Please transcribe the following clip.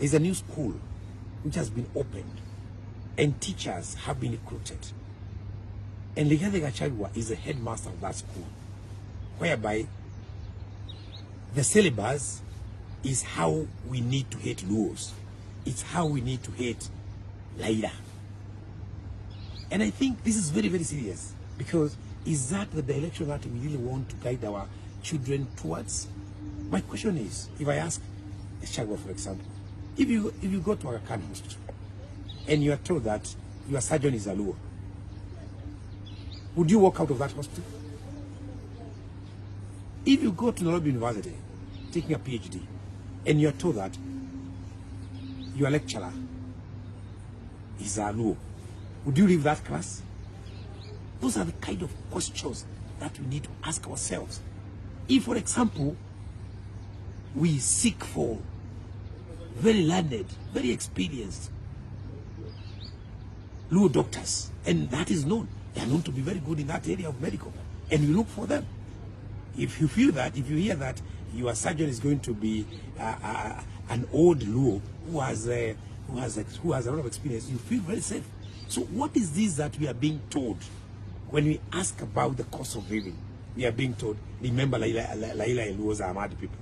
There's a new school which has been opened and teachers have been recruited. And Gachagua is the headmaster of that school, whereby the syllabus is how we need to hate Luos. It's how we need to hate Raila. And I think this is very, very serious, because is that the direction that we really want to guide our children towards? My question is, if I ask Gachagua, for example, if you go to a Can hospital and you are told that your surgeon is a Luo, would you walk out of that hospital? If you go to Nairobi University taking a PhD and you are told that your lecturer is a Luo, would you leave that class? Those are the kind of questions that we need to ask ourselves. If, for example, we seek for very learned, very experienced Luo doctors, and that is known, they are known to be very good in that area of medical, and we look for them. If you feel that, if you hear that your surgeon is going to be an old Luo who has a lot of experience, you feel very safe. So what is this that we are being told when we ask about the cost of living? We are being told, remember, Laila and Luos are mad people.